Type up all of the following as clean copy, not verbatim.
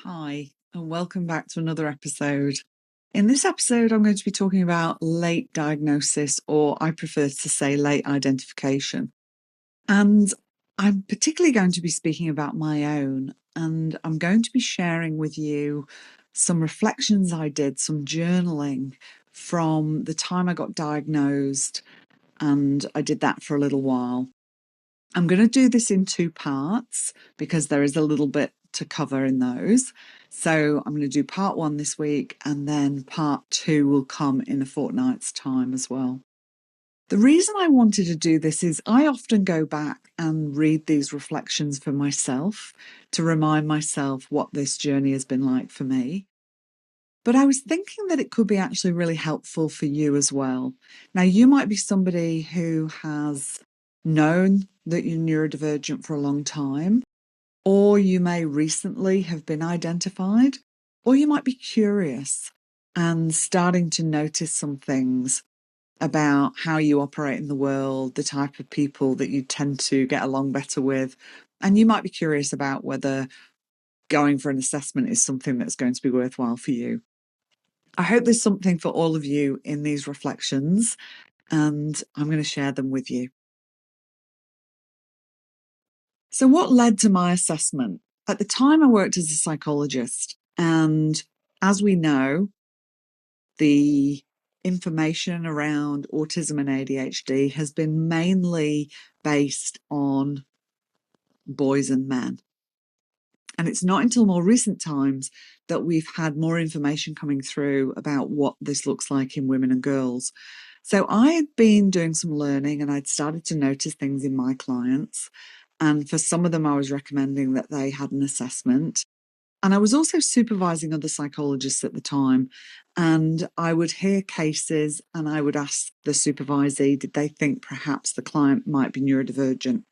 Hi, and welcome back to another episode. In this episode, I'm going to be talking about late diagnosis, or I prefer to say late identification. And I'm particularly going to be speaking about my own, and I'm going to be sharing with you some reflections I did, some journaling from the time I got diagnosed, and I did that for a little while. I'm going to do this in two parts because there is a little bit to cover in those. So I'm going to do part one this week, and then part two will come in a fortnight's time as well. The reason I wanted to do this is I often go back and read these reflections for myself to remind myself what this journey has been like for me. But I was thinking that it could be actually really helpful for you as well. Now, you might be somebody who has known that you're neurodivergent for a long time, or you may recently have been identified, or you might be curious and starting to notice some things about how you operate in the world, the type of people that you tend to get along better with. And you might be curious about whether going for an assessment is something that's going to be worthwhile for you. I hope there's something for all of you in these reflections, and I'm going to share them with you. So, what led to my assessment? At the time, I worked as a psychologist, and as we know, the information around autism and ADHD has been mainly based on boys and men. And it's not until more recent times that we've had more information coming through about what this looks like in women and girls. So I had been doing some learning and I'd started to notice things in my clients. And for some of them, I was recommending that they had an assessment. And I was also supervising other psychologists at the time. And I would hear cases and I would ask the supervisee, did they think perhaps the client might be neurodivergent?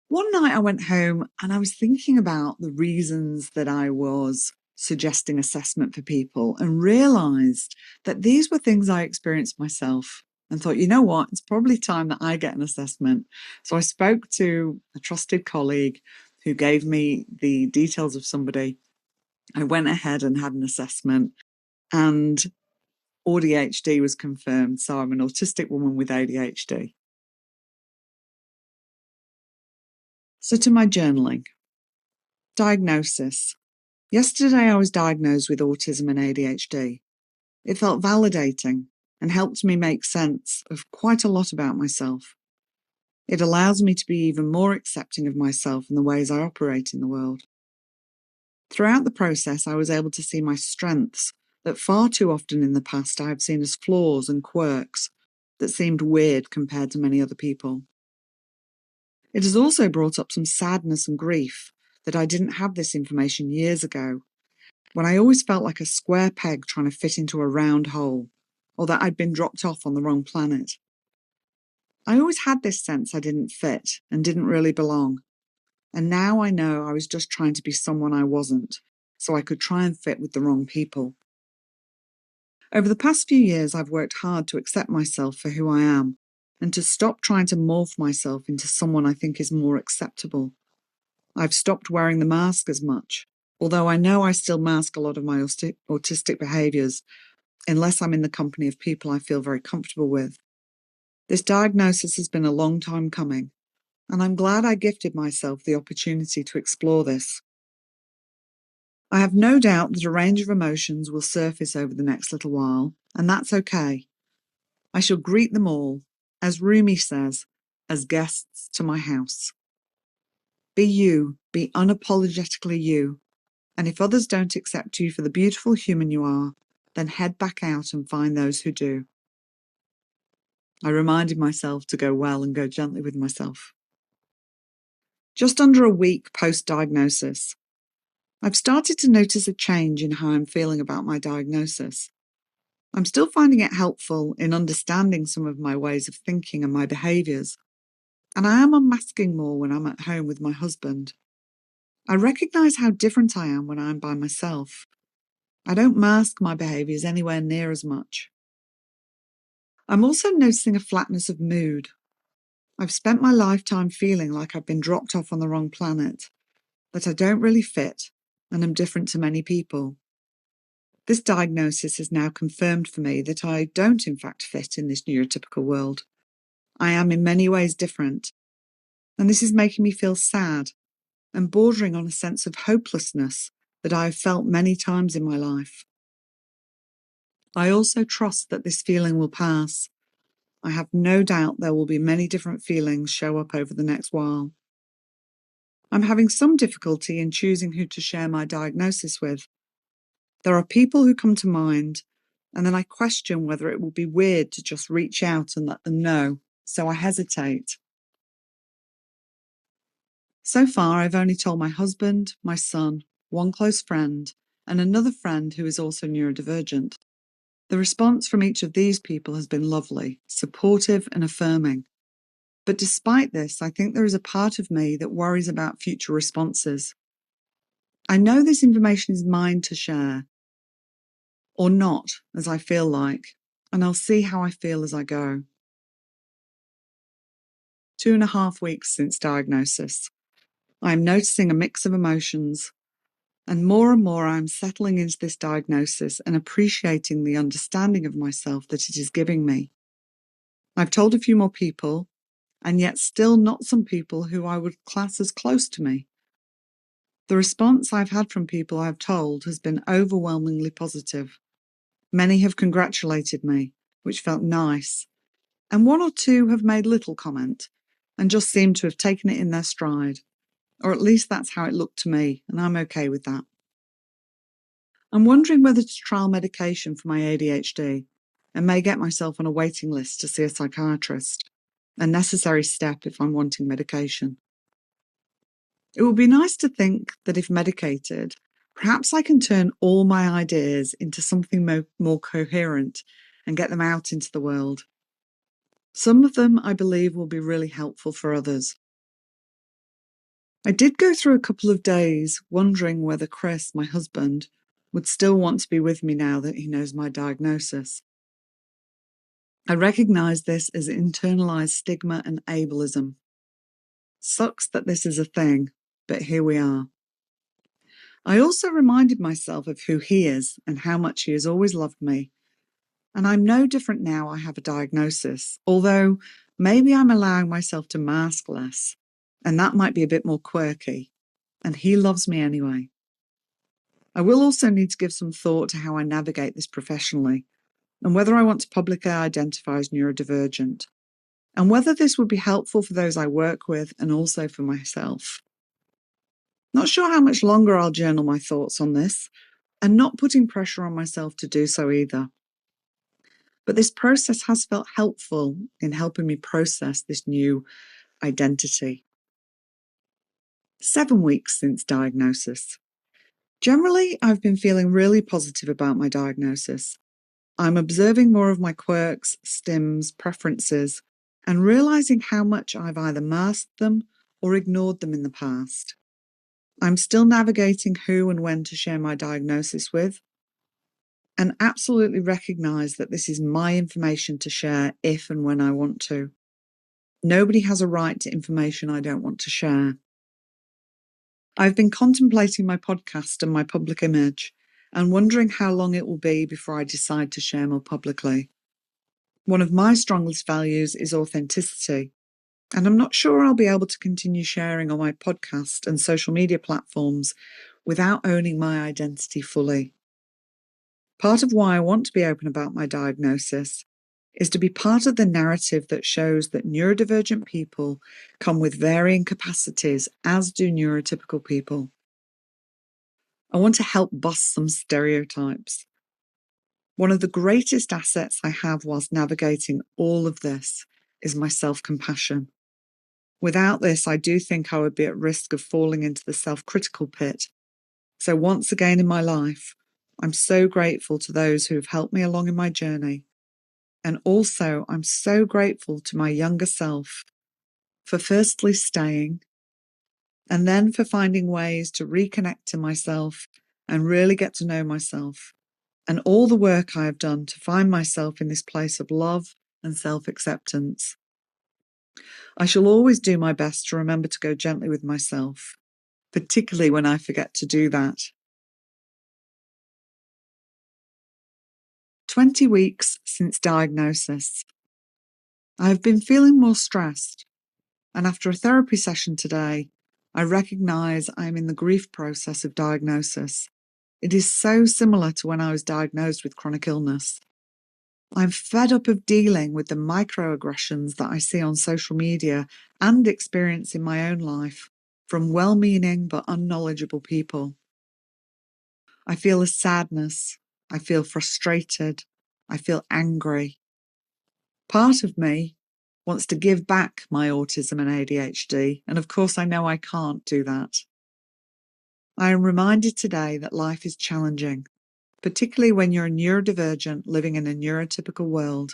One night I went home and I was thinking about the reasons that I was suggesting assessment for people and realized that these were things I experienced myself and thought, you know what, it's probably time that I get an assessment. So I spoke to a trusted colleague who gave me the details of somebody. I went ahead and had an assessment and ADHD was confirmed. So I'm an autistic woman with ADHD. So to my journaling. Diagnosis. Yesterday I was diagnosed with autism and ADHD. It felt validating and helped me make sense of quite a lot about myself. It allows me to be even more accepting of myself and the ways I operate in the world. Throughout the process, I was able to see my strengths that far too often in the past I have seen as flaws and quirks that seemed weird compared to many other people. It has also brought up some sadness and grief that I didn't have this information years ago, when I always felt like a square peg trying to fit into a round hole, or that I'd been dropped off on the wrong planet. I always had this sense I didn't fit and didn't really belong, and now I know I was just trying to be someone I wasn't, so I could try and fit with the wrong people. Over the past few years, I've worked hard to accept myself for who I am, and to stop trying to morph myself into someone I think is more acceptable. I've stopped wearing the mask as much, although I know I still mask a lot of my autistic behaviours, unless I'm in the company of people I feel very comfortable with. This diagnosis has been a long time coming, and I'm glad I gifted myself the opportunity to explore this. I have no doubt that a range of emotions will surface over the next little while, and that's okay. I shall greet them all, as Rumi says, as guests to my house. Be you, be unapologetically you, and if others don't accept you for the beautiful human you are, then head back out and find those who do. I reminded myself to go well and go gently with myself. Just under a week post-diagnosis, I've started to notice a change in how I'm feeling about my diagnosis. I'm still finding it helpful in understanding some of my ways of thinking and my behaviours, and I am unmasking more when I'm at home with my husband. I recognise how different I am when I'm by myself. I don't mask my behaviours anywhere near as much. I'm also noticing a flatness of mood. I've spent my lifetime feeling like I've been dropped off on the wrong planet, that I don't really fit, and am different to many people. This diagnosis has now confirmed for me that I don't in fact fit in this neurotypical world. I am in many ways different, and this is making me feel sad and bordering on a sense of hopelessness that I have felt many times in my life. I also trust that this feeling will pass. I have no doubt there will be many different feelings show up over the next while. I'm having some difficulty in choosing who to share my diagnosis with. There are people who come to mind, and then I question whether it will be weird to just reach out and let them know, so I hesitate. So far, I've only told my husband, my son, one close friend, and another friend who is also neurodivergent. The response from each of these people has been lovely, supportive, and affirming. But despite this, I think there is a part of me that worries about future responses. I know this information is mine to share, or not, as I feel like, and I'll see how I feel as I go. 2.5 weeks since diagnosis. I am noticing a mix of emotions, and more I am settling into this diagnosis and appreciating the understanding of myself that it is giving me. I've told a few more people, and yet still not some people who I would class as close to me. The response I've had from people I've told has been overwhelmingly positive. Many have congratulated me, which felt nice, and one or two have made little comment and just seemed to have taken it in their stride, or at least that's how it looked to me, and I'm okay with that. I'm wondering whether to trial medication for my ADHD and may get myself on a waiting list to see a psychiatrist, a necessary step if I'm wanting medication. It would be nice to think that if medicated, perhaps I can turn all my ideas into something more coherent and get them out into the world. Some of them, I believe, will be really helpful for others. I did go through a couple of days wondering whether Chris, my husband, would still want to be with me now that he knows my diagnosis. I recognise this as internalised stigma and ableism. Sucks that this is a thing, but here we are. I also reminded myself of who he is and how much he has always loved me. And I'm no different now I have a diagnosis, although maybe I'm allowing myself to mask less, and that might be a bit more quirky. And he loves me anyway. I will also need to give some thought to how I navigate this professionally, and whether I want to publicly identify as neurodivergent, and whether this would be helpful for those I work with and also for myself. Not sure how much longer I'll journal my thoughts on this, and not putting pressure on myself to do so either. But this process has felt helpful in helping me process this new identity. 7 weeks since diagnosis. Generally, I've been feeling really positive about my diagnosis. I'm observing more of my quirks, stims, preferences, and realizing how much I've either masked them or ignored them in the past. I'm still navigating who and when to share my diagnosis with, and absolutely recognize that this is my information to share if and when I want to. Nobody has a right to information I don't want to share. I've been contemplating my podcast and my public image and wondering how long it will be before I decide to share more publicly. One of my strongest values is authenticity, and I'm not sure I'll be able to continue sharing on my podcast and social media platforms without owning my identity fully. Part of why I want to be open about my diagnosis is to be part of the narrative that shows that neurodivergent people come with varying capacities, as do neurotypical people. I want to help bust some stereotypes. One of the greatest assets I have whilst navigating all of this is my self-compassion. Without this, I do think I would be at risk of falling into the self-critical pit. So once again in my life, I'm so grateful to those who have helped me along in my journey. And also, I'm so grateful to my younger self for firstly staying, and then for finding ways to reconnect to myself and really get to know myself, and all the work I have done to find myself in this place of love and self-acceptance. I shall always do my best to remember to go gently with myself, particularly when I forget to do that. 20 weeks since diagnosis. I have been feeling more stressed, and after a therapy session today, I recognise I am in the grief process of diagnosis. It is so similar to when I was diagnosed with chronic illness. I'm fed up of dealing with the microaggressions that I see on social media and experience in my own life from well-meaning but unknowledgeable people. I feel a sadness. I feel frustrated. I feel angry. Part of me wants to give back my autism and ADHD, and of course I know I can't do that. I am reminded today that life is challenging, particularly when you're a neurodivergent living in a neurotypical world,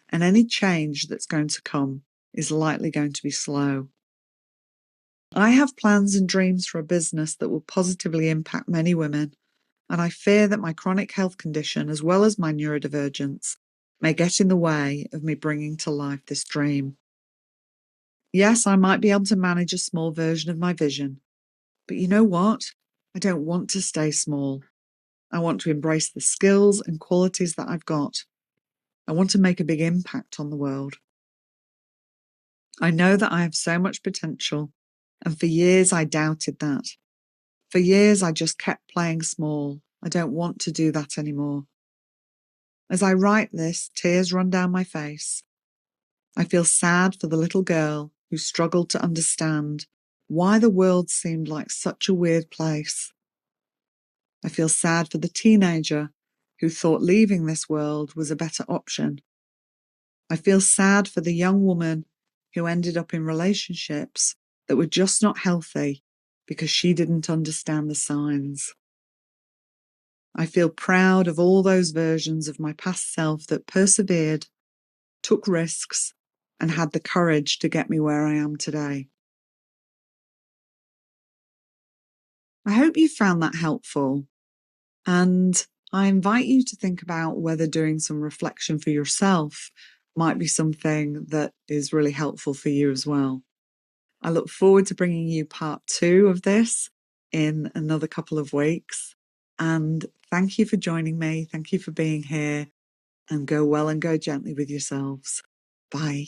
and any change that's going to come is likely going to be slow. I have plans and dreams for a business that will positively impact many women, and I fear that my chronic health condition, as well as my neurodivergence, may get in the way of me bringing to life this dream. Yes, I might be able to manage a small version of my vision, but you know what? I don't want to stay small. I want to embrace the skills and qualities that I've got. I want to make a big impact on the world. I know that I have so much potential, and for years I doubted that. For years I just kept playing small. I don't want to do that anymore. As I write this, tears run down my face. I feel sad for the little girl who struggled to understand why the world seemed like such a weird place. I feel sad for the teenager who thought leaving this world was a better option. I feel sad for the young woman who ended up in relationships that were just not healthy because she didn't understand the signs. I feel proud of all those versions of my past self that persevered, took risks, and had the courage to get me where I am today. I hope you found that helpful, and I invite you to think about whether doing some reflection for yourself might be something that is really helpful for you as well. I look forward to bringing you part 2 of this in another couple of weeks. And thank you for joining me. Thank you for being here. And go well and go gently with yourselves. Bye.